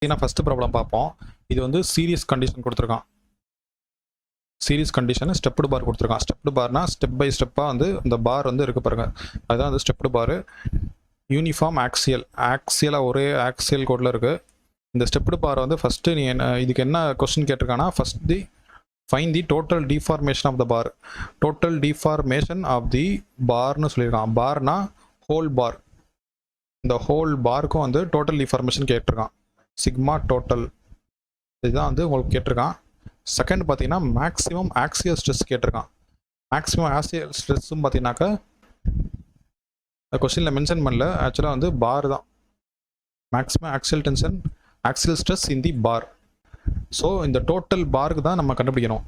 First problem பார்ப்போம். இது வந்து சீரிஸ் கண்டிஷன் கொடுத்துருக்கான். சீரிஸ் கண்டிஷன் ஸ்டெப்டு பார் கொடுத்துருக்கான். ஸ்டெப்டு பார்னா ஸ்டெப் பை ஸ்டெப்பாக வந்து இந்த பார் வந்து இருக்கு பாருங்க. அதுதான் வந்து ஸ்டெப்டு பார். யூனிஃபார்ம் ஆக்சியலாக ஒரே ஆக்சியல் கோடில் இருக்குது. இந்த ஸ்டெப்டு பார் வந்து ஃபஸ்ட்டு நீ இதுக்கு என்ன கொஸ்டின் கேட்டிருக்கானா, first the find the total deformation of the bar. Total deformation of the பார்னு சொல்லியிருக்கான். பார்னா ஹோல் பார். இந்த ஹோல் பார்க்கும் வந்து டோட்டல் டிஃபார்மேஷன் கேட்டிருக்கான். சிக்மா டோட்டல் இதுதான் வந்து உங்களுக்கு கேட்டிருக்கான். செகண்ட் பார்த்தீங்கன்னா மேக்ஸிமம் ஆக்சியல் ஸ்ட்ரெஸ் கேட்டிருக்கான். மேக்ஸிமம் ஆக்சியல் ஸ்ட்ரெஸ்ஸும் பார்த்தீங்கன்னாக்கா கொஸ்டினில் மென்ஷன் பண்ணல. ஆக்சுவலாக வந்து பார் தான். Maximum axial tension axial stress in the bar. So இந்த டோட்டல் பாருக்கு தான் நம்ம கண்டுபிடிக்கணும்.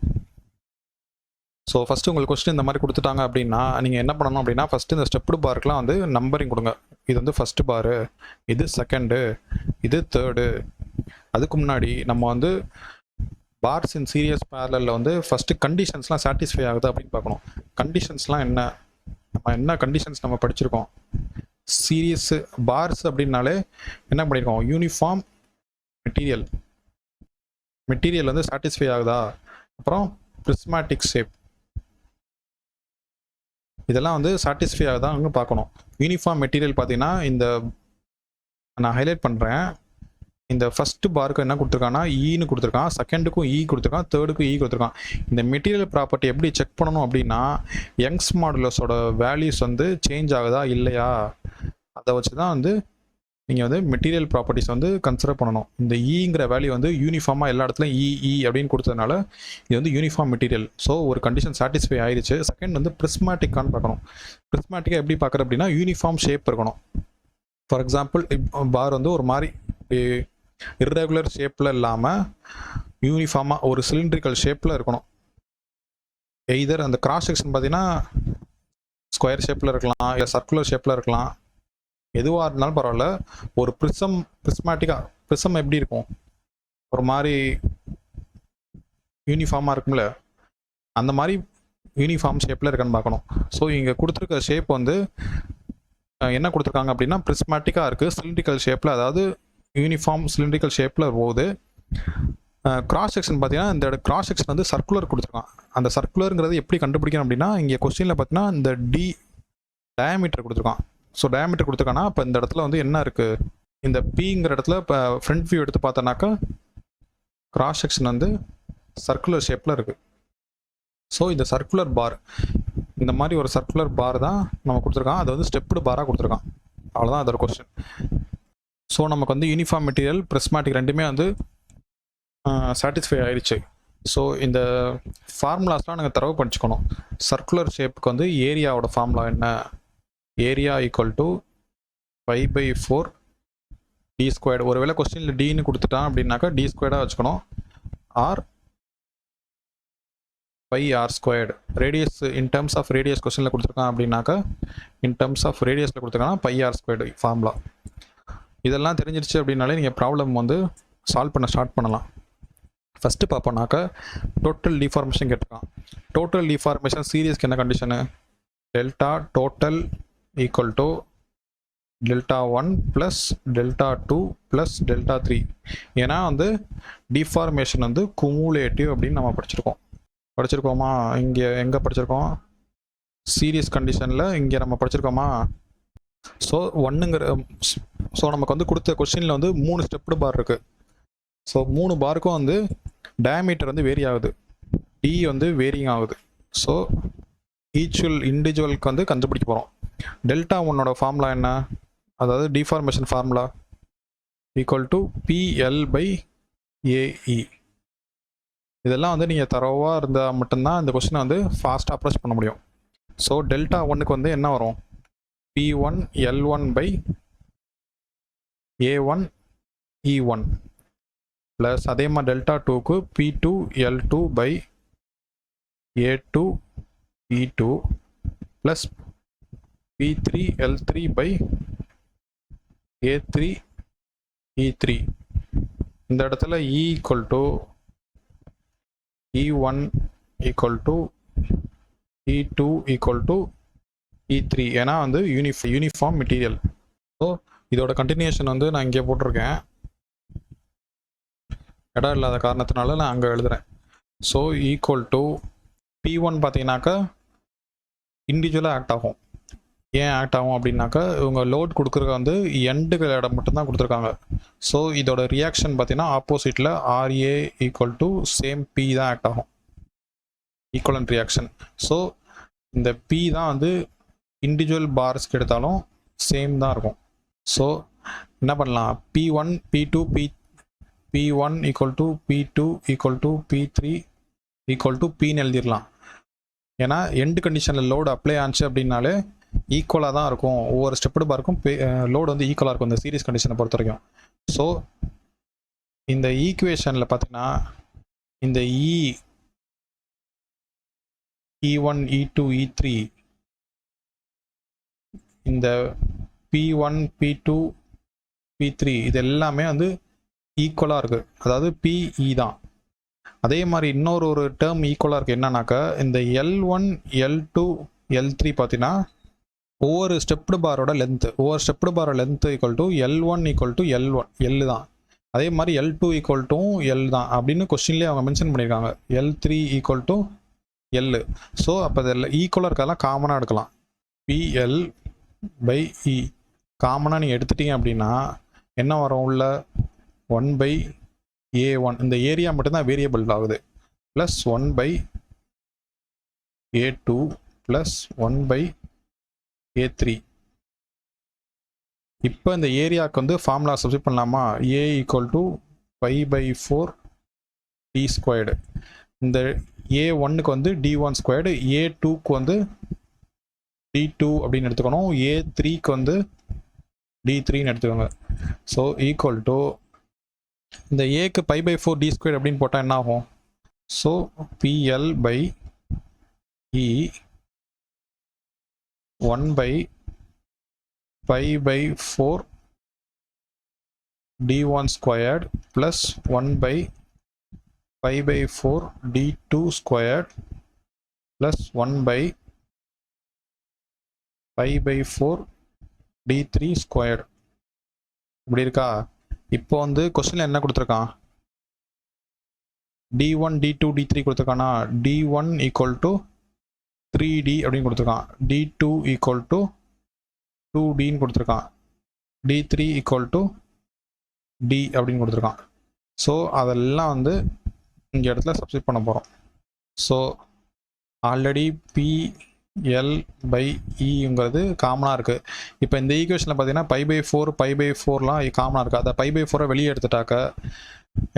ஸோ ஃபஸ்ட்டு உங்களுக்கு கொஸ்டின் இந்த மாதிரி கொடுத்துட்டாங்க அப்படின்னா நீங்கள் என்ன பண்ணணும் அப்படின்னா, ஃபஸ்ட்டு இந்த ஸ்டெப்டு பார்க்கெலாம் வந்து நம்பரிங் கொடுங்க. இது வந்து ஃபஸ்ட்டு பாரு, இது செகண்டு, இது தேர்டு. அதுக்கு முன்னாடி நம்ம வந்து பார்ஸ் இன் சீரியஸ் பேரலில் வந்து ஃபஸ்ட்டு கண்டிஷன்ஸ்லாம் சாட்டிஸ்ஃபை ஆகுது அப்படின்னு பார்க்கணும். கண்டிஷன்ஸ்லாம் என்ன, நம்ம என்ன கண்டிஷன்ஸ் நம்ம படிச்சிருக்கோம். சீரியஸ் பார்ஸ் அப்படின்னாலே என்ன பண்ணியிருக்கோம், யூனிஃபார்ம் மெட்டீரியல் வந்து சாட்டிஸ்ஃபை ஆகுதா, அப்புறம் பிரிஸ்மாட்டிக் ஷேப், இதெல்லாம் வந்து சாட்டிஸ்ஃபை ஆகுதான்னு பார்க்கணும். யூனிஃபார்ம் மெட்டீரியல் பார்த்தீங்கன்னா இந்த நான் ஹைலைட் பண்ணுறேன். இந்த ஃபஸ்ட்டு பாருக்கு என்ன கொடுத்துருக்கான்னா ஈன்னு கொடுத்துருக்கான், செகண்டுக்கும் ஈ கொடுத்துருக்கான், தேர்டுக்கும் ஈ கொடுத்துருக்கான். இந்த மெட்டீரியல் ப்ராப்பர்ட்டி எப்படி செக் பண்ணணும் அப்படின்னா, யங்ஸ் மாடுலஸோட வேல்யூஸ் வந்து சேஞ்ச் ஆகுதா இல்லையா, அதை வச்சு தான் வந்து நீங்கள் வந்து மெட்டீரியல் ப்ராப்பர்ட்டிஸ் வந்து கன்சிடர் பண்ணணும். இந்த ஈங்கிற வேல்யூ வந்து யூனிஃபார்மாக எல்லா இடத்துலையும் இ அப்படின்னு கொடுத்ததுனால இது வந்து யூனிஃபார்ம் மெட்டீரியல். ஸோ ஒரு கண்டிஷன் சாட்டிஸ்ஃபை ஆயிடுச்சு. செகண்ட் வந்து பிரிஸ்மாட்டிக்கான்னு பார்க்கணும். பிரிஸ்மாட்டிக்காக எப்படி பார்க்குறது அப்படின்னா, யூனிஃபார்ம் ஷேப் இருக்கணும். ஃபார் எக்ஸாம்பிள் பார் வந்து ஒரு மாதிரி இர்ரெகுலர் ஷேப்பில் இல்லாமல் யூனிஃபார்மாக ஒரு சிலிண்ட்ரிக்கல் ஷேப்பில் இருக்கணும். எய்தர் அந்த கிராஸ் செக்ஷன் பார்த்தீங்கன்னா ஸ்கொயர் ஷேப்பில் இருக்கலாம், இல்லை சர்க்குலர் ஷேப்பில் இருக்கலாம், எதுவாக இருந்தாலும் பரவாயில்ல. ஒரு ப்ரிசம் எப்படி இருக்கும், ஒரு மாதிரி யூனிஃபார்மாக இருக்கும்ல, அந்த மாதிரி யூனிஃபார்ம் ஷேப்பில் இருக்கான்னு பார்க்கணும். ஸோ இங்கே கொடுத்துருக்க ஷேப் வந்து என்ன கொடுத்துருக்காங்க அப்படின்னா பிரிஸ்மாட்டிக்காக இருக்குது, சிலிண்ட்ரிக்கல் ஷேப்பில், அதாவது யூனிஃபார்ம் சிலிண்ட்ரிக்கல் ஷேப்பில் போகுது. கிராஸ் செக்ஷன் பார்த்தீங்கன்னா இந்த கிராஸ் செக்ஷன் வந்து சர்க்குலர் கொடுத்துருக்கான். அந்த சர்க்குலருங்கிறது எப்படி கண்டுபிடிக்கணும் அப்படின்னா, இங்கே கொஸ்டினில் பார்த்தீங்கன்னா இந்த டயாமீட்டர் கொடுத்துருக்கான். ஸோ டயாமீட்டர் கொடுத்துருக்கான்னா இப்போ இந்த இடத்துல வந்து என்ன இருக்குது, இந்த பிங்கிற இடத்துல இப்போ ஃப்ரண்ட் வியூ எடுத்து பார்த்தோன்னாக்கா கிராஸ் செக்ஷன் வந்து சர்க்குலர் ஷேப்பில் இருக்குது. ஸோ இந்த சர்க்குலர் பார், இந்த மாதிரி ஒரு சர்க்குலர் பார் தான் நம்ம கொடுத்துருக்கான். அது வந்து ஸ்டெப்டு பாராக கொடுத்துருக்கான். அவ்வளோதான் அதோட கொஸ்டின். ஸோ நமக்கு வந்து யூனிஃபார்ம் மெட்டீரியல் பிரிஸ்மாட்டிக் ரெண்டுமே வந்து சாட்டிஸ்ஃபை ஆயிடுச்சு. ஸோ இந்த ஃபார்முலாஸ்லாம் நாங்கள் தரவு படிச்சுக்கணும். சர்க்குலர் ஷேப்புக்கு வந்து ஏரியாவோட ஃபார்முலா என்ன, area equal to 5/4 d squared. ஒருவேளை கொஸ்டினில் டின்னு கொடுத்துட்டான் அப்படின்னாக்கா டி ஸ்கொயர்டாக வச்சுக்கணும். Or pi r squared. Radius in terms of radius கொஸ்டினில் கொடுத்துருக்கான் அப்படின்னாக்கா இன் டர்ம்ஸ் ஆஃப் ரேடியஸில் கொடுத்துருக்காங்கன்னா பை/ஆர் ஸ்கொயர்டு ஃபார்முலா. இதெல்லாம் தெரிஞ்சிருச்சு அப்படின்னாலே நீங்கள் ப்ராப்ளம் வந்து சால்வ் பண்ண ஸ்டார்ட் பண்ணலாம். ஃபஸ்ட்டு பார்ப்போம்னாக்கா டோட்டல் டிஃபார்மேஷன் கேட்டிருக்கான். டோட்டல் டிஃபார்மேஷன் சீரியஸ்க்கு என்ன condition, delta total equal to delta 1 plus delta 2 plus delta 3. ஏன்னா வந்து டிஃபார்மேஷன் வந்து குமுலேட்டிவ் அப்படின்னு நம்ம படிச்சிருக்கோமா, இங்கே எங்கே படிச்சிருக்கோம், சீரியஸ் கண்டிஷனில் இங்கே நம்ம படிச்சிருக்கோமா. ஸோ ஸோ நமக்கு வந்து கொடுத்த கொஸ்டினில் வந்து 3 ஸ்டெப்டு பார் இருக்குது. ஸோ 3 பாருக்கும் வந்து டயாமீட்டர் வந்து வேரி ஆகுது, டி வந்து வேரிங் ஆகுது. ஸோ இண்டிவிஜுவலுக்கு வந்து கண்டுபிடிக்க போகிறோம். டெல்டா 1ஓட ஃபார்முலா என்ன, அதாவது deformation formula equal to PL/AE. இதெல்லாம் வந்து நீங்கள் தரவாக இருந்தால் மட்டும்தான் இந்த கொஸ்டினை வந்து ஃபாஸ்ட்டாக அப்ரோச் பண்ண முடியும். ஸோ டெல்டா 1க்கு வந்து என்ன வரும், P1L1/A1E1 ப்ளஸ் அதே மாதிரி டெல்டா 2க்கு P2L2/A2E2 ப்ளஸ் P3L3/A3E3. இந்த இடத்துல E equal to E1 equal to E2 equal to E3. ஏன்னா வந்து யூனிஃபார்ம் மெட்டீரியல். ஸோ இதோட கண்டினியூஷன் வந்து நான் இங்கே போட்டிருக்கேன். இடம் இல்லாத காரணத்தினால நான் அங்கே எழுதுகிறேன். ஸோ ஈக்குவல் டு P1 பார்த்தீங்கன்னாக்கா இண்டிவிஜுவலாக ஆக்ட் ஆகும். ஏன் ஆக்ட் ஆகும் அப்படின்னாக்கா இவங்க லோட் கொடுக்குறது வந்து எண்டுகள் இடம் மட்டும்தான் கொடுத்துருக்காங்க. ஸோ இதோட ரியாக்ஷன் பார்த்தீங்கன்னா ஆப்போசிட்டில் RA equal to same P தான் ஆக்ட் ஆகும், ஈக்குவலன்ட் ரியாக்ஷன். ஸோ இந்த P தான் வந்து இண்டிவிஜுவல் பார்ஸ்க்கு எடுத்தாலும் சேம் தான் இருக்கும். ஸோ என்ன பண்ணலாம், P1 P2 P1 equal to P2 equal to P3 equal to Pன்னு எழுதிடலாம். ஏன்னா எண்டு கண்டிஷனில் லோடு அப்ளை ஆச்சு அப்படின்னாலே ஈக்குவலாக தான் இருக்கும். ஒவ்வொரு ஸ்டெப்பு பார்க்கும் லோடு வந்து ஈக்குவலாக இருக்கும் இந்த சீரிஸ் கண்டிஷனை பொறுத்த வரைக்கும். ஸோ இந்த ஈக்குவேஷனில் பார்த்தீங்கன்னா இந்த E1 E2 E3 இந்த P1 P2 P3 இது எல்லாமே வந்து ஈக்குவலாக இருக்குது, அதாவது PE தான். அதே மாதிரி இன்னொரு டேர்ம் ஈக்குவலாக இருக்குது என்னன்னாக்கா இந்த L1 L2 L3 பார்த்தீங்கன்னா ஒவ்வொரு ஸ்டெப்டு பாரோட length, equal to L1 equal to L தான். அதே மாதிரி L2 ஈக்குவல் டு L தான் அப்படின்னு கொஸ்டின்லேயே அவங்க மென்ஷன் பண்ணியிருக்காங்க. L3 equal to L. So அப்போ இதில் ஈக்குவலாக இருக்கலாம், காமனாக எடுக்கலாம். PL/E காமனாக நீங்கள் எடுத்துட்டீங்க அப்படின்னா என்ன வரும், உள்ள 1/A1 இந்த ஏரியா மட்டும்தான் வேரியபிள் ஆகுது, ப்ளஸ் 1/A2 ப்ளஸ் 1/A3. இப்போ இந்த ஏரியாவுக்கு வந்து ஃபார்முலா சப்ஸ்டிட் பண்ணலாமா, A ஈக்குவல் டு π/4 d². இந்த A1க்கு வந்து d1², A2க்கு வந்து d2 அப்படின்னு எடுத்துக்கணும், A3க்கு வந்து d3ன்னு எடுத்துக்கோங்க. ஸோ ஈக்குவல் டு இந்த ஏக்கு π/4 d² அப்படின்னு போட்டால் என்ன ஆகும், so PL/E 1/π/4 d1² plus 1/π/4 d2² plus 1/π/4 d3². இப்படி இருக்கா? இப்போ வந்து கொஸ்டினில் என்ன கொடுத்துருக்கான், D1 D2 D3 கொடுத்துருக்கானா, D1 equal to 3D அப்படின்னு கொடுத்துருக்கான், D2 ஈக்குவல் டு 2Dன்னு கொடுத்துருக்கான், D3 ஈக்குவல் டு D அப்படின்னு கொடுத்துருக்கான். ஸோ அதெல்லாம் வந்து இங்கே இடத்துல சப்ஸ்டிட் பண்ண போகிறோம். ஸோ ஆல்ரெடி PL/Eங்கிறது காமனாக இருக்குது. இப்போ இந்த ஈக்குவேஷனில் பார்த்தீங்கன்னா π/4 காமனாக இருக்குது. அதை π/4 வெளியே எடுத்துட்டாக்க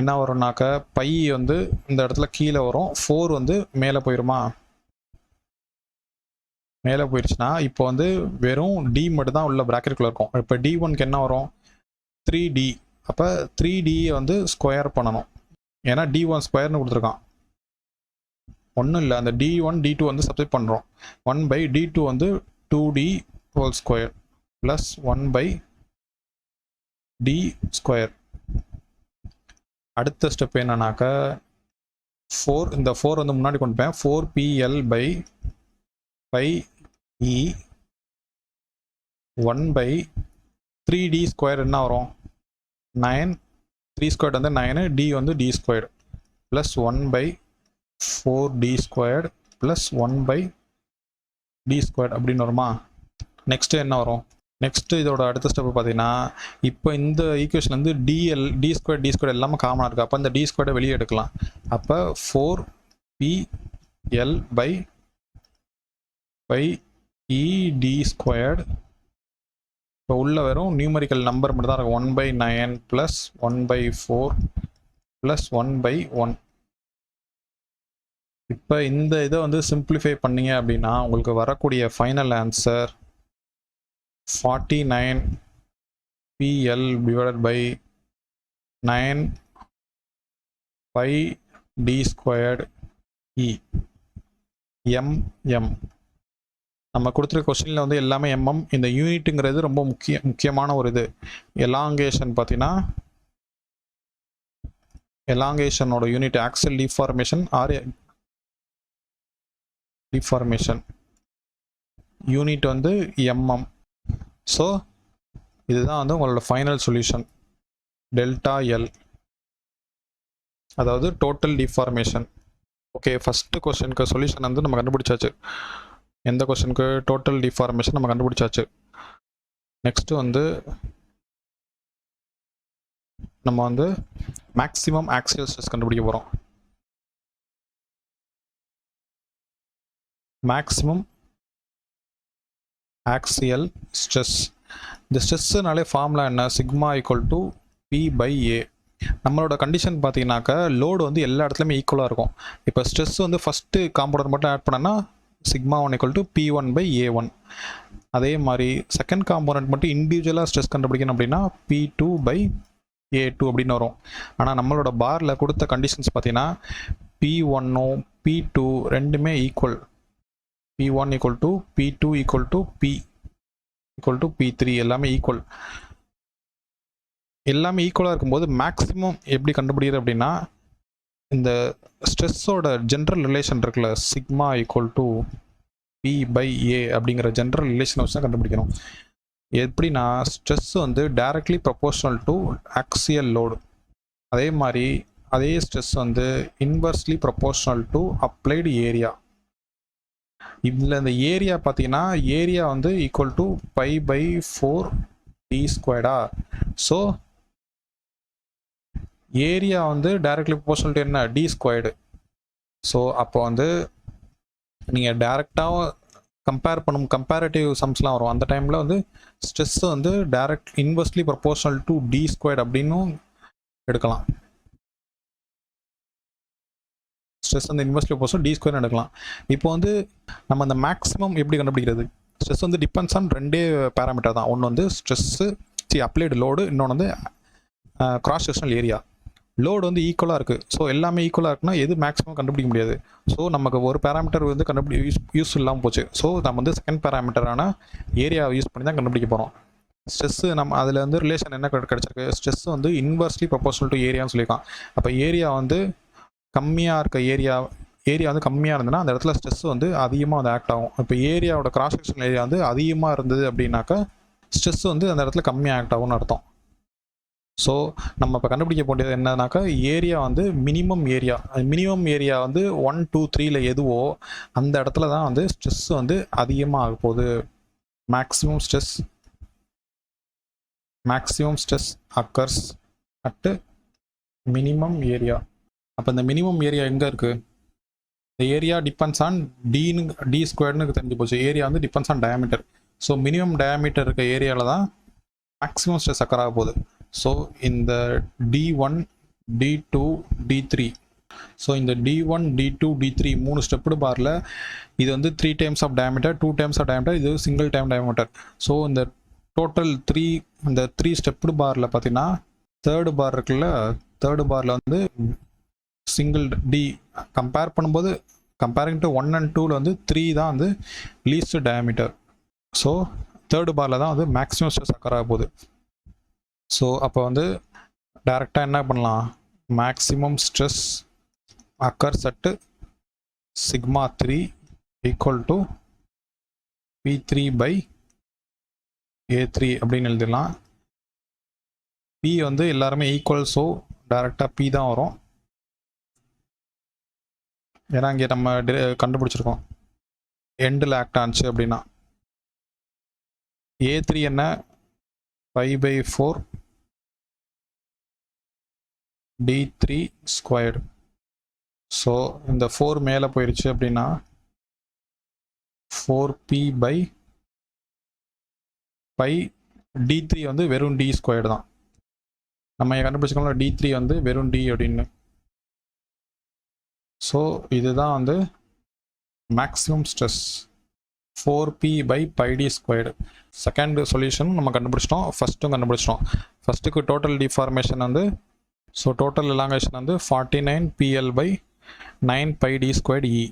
என்ன வரும்னாக்க பை வந்து இந்த இடத்துல கீழே வரும், 4 வந்து மேலே போயிடுமா, மேலே போயிடுச்சுன்னா இப்போ வந்து வெறும் D மட்டும் தான் உள்ள ப்ராக்கெட்டுக்குள்ளே இருக்கும். இப்போ D1க்கு என்ன வரும், 3D. அப்போ 3D வந்து ஸ்கொயர் பண்ணணும், ஏன்னா D1² கொடுத்துருக்கான். ஒன்றும் இல்லை, அந்த D1 D2 வந்து சப்ஸ்டிட் பண்ணுறோம். 1/D2 வந்து 2D² ப்ளஸ் 1/D². அடுத்த ஸ்டெப் என்னன்னாக்கா 4, இந்த 4 வந்து முன்னாடி கொண்டு போய் 4PL/πE 1/3D² என்ன வரும், 9. 3² வந்து 9, D வந்து D² plus 1/4D² plus 1/D² அப்படின்னு வருமா. நெக்ஸ்ட்டு என்ன வரும், நெக்ஸ்ட்டு இதோட அடுத்த ஸ்டெப்பு பார்த்தீங்கன்னா இப்போ இந்த ஈக்குவேஷன் வந்து D² எல்லாமே காமனாக இருக்குது. அப்போ இந்த D² வெளியே எடுக்கலாம். அப்போ 4PL/πED². இப்போ உள்ள வெறும் நியூமரிக்கல் நம்பர் மட்டும் தான் இருக்கும், 1/9 ப்ளஸ் 1/4 ப்ளஸ் 1/1. இப்போ இந்த இதை வந்து சிம்பிளிஃபை பண்ணீங்க அப்படின்னா உங்களுக்கு வரக்கூடிய final answer 49 PL/9 πD²E mm. நம்ம கொடுத்துருக்க கொஸ்டினில் வந்து எல்லாமே mm. இந்த யூனிட்டுங்கிறது ரொம்ப முக்கியமான ஒரு இது. எலாங்கேஷன் பார்த்தீங்கன்னா எலாங்கேஷனோட unit axial deformation or deformation unit வந்து mm. ஸோ இதுதான் வந்து உங்களோட ஃபைனல் சொல்யூஷன், டெல்டா L. அதாவது டோட்டல் டிஃபார்மேஷன். ஓகே, ஃபஸ்ட்டு கொஸ்டினுக்கு சொல்யூஷன் வந்து நம்ம கண்டுபிடிச்சாச்சு. எந்த கொஸ்டினுக்கு? டோட்டல் டிஃபார்மேஷன் நம்ம கண்டுபிடிச்சாச்சு. நெக்ஸ்ட்டு வந்து நம்ம வந்து மேக்ஸிமம் ஆக்சியல் ஸ்ட்ரெஸ் கண்டுபிடிக்க போகிறோம். Maximum axial stress. இந்த ஸ்ட்ரெஸ்ஸுனாலே ஃபார்முலா என்ன? Sigma equal to P/A. நம்மளோட கண்டிஷன் பார்த்தீங்கன்னாக்கா லோடு வந்து எல்லா இடத்துலையுமே ஈக்குவலாக இருக்கும். இப்போ ஸ்ட்ரெஸ் வந்து ஃபஸ்ட்டு காம்பவுண்ட் மட்டும் ஆட் பண்ணோன்னா சிக்மா 1 ஈக்குவல் டு P1/A1. அதே மாதிரி செகண்ட் காம்பவுண்ட் மட்டும் இண்டிவிஜுவலாக ஸ்ட்ரெஸ் கண்டுபிடிக்கணும் அப்படின்னா P2/A2 அப்படின்னு வரும். ஆனால் நம்மளோட பாரில் கொடுத்த கண்டிஷன்ஸ் பார்த்தீங்கன்னா P1 P2 ரெண்டுமே equal. P1 equal to P2 equal to P3 எல்லாமே ஈக்குவல். எல்லாமே ஈக்குவலாக இருக்கும்போது மேக்ஸிமம் எப்படி கண்டுபிடிக்கிறது அப்படின்னா இந்த ஸ்ட்ரெஸ்ஸோட ஜென்ரல் ரிலேஷன் இருக்குல்ல, சிக்மா ஈக்குவல் டு P/A அப்படிங்கிற ஜென்ரல் ரிலேஷனை வச்சு தான் கண்டுபிடிக்கணும். எப்படின்னா ஸ்ட்ரெஸ் வந்து directly proportional to axial load. அதே மாதிரி அதே ஸ்ட்ரெஸ் வந்து inversely proportional to applied area. இதில் இந்த ஏரியா பார்த்தீங்கன்னா ஏரியா வந்து equal to π/4d². So area வந்து டைரக்ட்லி ப்ரொபோர்ஷனல் டு என்ன? d². ஸோ அப்போ வந்து நீங்கள் டைரெக்டாக கம்பேரிட்டிவ் சம்ஸ்லாம் வரும். அந்த டைமில் வந்து ஸ்ட்ரெஸ் வந்து direct inversely proportional to d² அப்படின்னும் எடுக்கலாம். ஸ்ட்ரெஸ் வந்து இன்வெர்ஸ்லி ப்ரொபோர்ஷனல் d² எடுக்கலாம். இப்போ வந்து நம்ம அந்த மேக்ஸிமம் எப்படி கண்டுபிடிக்கிறது? ஸ்ட்ரெஸ் வந்து டிபெண்ட்ஸ் ஆன் ரெண்டே பேராமீட்டர் தான். ஒன்று வந்து ஸ்ட்ரெஸ்ஸு அப்ளைடு லோடு, இன்னொன்று வந்து கிராஸ் செக்ஷனல் ஏரியா. லோடு வந்து ஈக்குவலாக இருக்குது. ஸோ எல்லாமே ஈக்குவலாக இருக்குன்னா எது மேக்ஸிமம் கண்டுபிடிக்க முடியாது. ஸோ நமக்கு ஒரு பேராமீட்டர் வந்து யூஸ் இல்லாமல் போச்சு. ஸோ நம்ம வந்து செகண்ட் பேராமீட்டரான ஏரியாவை யூஸ் பண்ணி தான் கண்டுபிடிக்க போகிறோம். ஸ்ட்ரெஸ்ஸு நம்ம அதில் வந்து ரிலேஷன் என்ன கிடச்சிருக்கு? ஸ்ட்ரெஸ் வந்து இன்வெர்ஸ்லி ப்ரொபோர்ஷனல் டு ஏரியான்னு சொல்லியிருக்கான். அப்போ ஏரியா வந்து கம்மியாக இருக்க ஏரியா வந்து கம்மியாக இருந்ததுன்னா அந்த இடத்துல ஸ்ட்ரெஸ் வந்து அதிகமாக வந்து ஆக்ட் ஆகும். இப்போ ஏரியாவோட கிராஸ் செக்ஷனல் ஏரியா வந்து அதிகமாக இருந்தது அப்படின்னாக்கா ஸ்ட்ரெஸ் வந்து அந்த இடத்துல கம்மியாக ஆக்ட் ஆகும்னு அர்த்தம். ஸோ நம்ம இப்போ கண்டுபிடிக்க போகிறது என்னன்னாக்கா ஏரியா வந்து மினிமம் ஏரியா வந்து 1, 2, 3ல் எதுவோ அந்த இடத்துல தான் வந்து ஸ்ட்ரெஸ் வந்து அதிகமாக ஆக போகுது. Maximum stress occurs at minimum area. அப்போ இந்த மினிமம் ஏரியா எங்கே இருக்குது? இந்த ஏரியா டிபெண்ட்ஸ் ஆன் d² தெரிஞ்சு போச்சு. ஏரியா வந்து depends on diameter. So minimum diameter இருக்க ஏரியாவில் தான் மேக்ஸிமம் ஸ்ட்ரெஸ் அக்கர் ஆக போகுது. ஸோ இந்த D1, D2, D3. ஸோ இந்த D1, D2, D3 3 ஸ்டெப்டு பாரில் இது வந்து 3 times of diameter, 2 times of diameter, இது சிங்கிள் டைம் டயாமீட்டர். ஸோ இந்த டோட்டல் 3 ஸ்டெப்டு பாரில் பார்த்தீங்கன்னா தேர்டு பார் இருக்குல்ல, தேர்டு பாரில் வந்து single D comparing to 1 and 2ல் வந்து 3 தான் வந்து லீஸ்ட் டயாமீட்டர். ஸோ தேர்டு பாரில் தான் வந்து மேக்ஸிமம் ஸ்ட்ரெஸ் அக்கர் ஆக போகுது. ஸோ அப்போ வந்து டைரெக்டாக என்ன பண்ணலாம்? Maximum stress occurs at sigma 3 equal to P3/A3 அப்படின்னு எழுதிடலாம். P வந்து எல்லாருமே ஈக்குவல், ஸோ டைரெக்டாக P தான் வரும். ஏன்னா இங்கே நம்ம கண்டுபிடிச்சிருக்கோம் எண்டில் ஆக்ட் ஆச்சு அப்படின்னா. A3 என்ன? π/4 d3². ஸோ இந்த 4 மேலே போயிடுச்சு அப்படின்னா 4p/π. d3 வந்து வெறும் d² தான். நம்ம கண்டுபிடிச்சிக்கோங்களா d3 வந்து வெறும் d அப்படின்னு. ஸோ இதுதான் வந்து maximum stress 4p/πd². Second solution நம்ம கண்டுபிடிச்சிட்டோம், ஃபஸ்ட்டும் கண்டுபிடிச்சிட்டோம். ஃபஸ்ட்டுக்கு டோட்டல் டிஃபார்மேஷன் வந்து, ஸோ டோட்டல் எலாங்கேஷன் வந்து 49 PL/9 πd²E.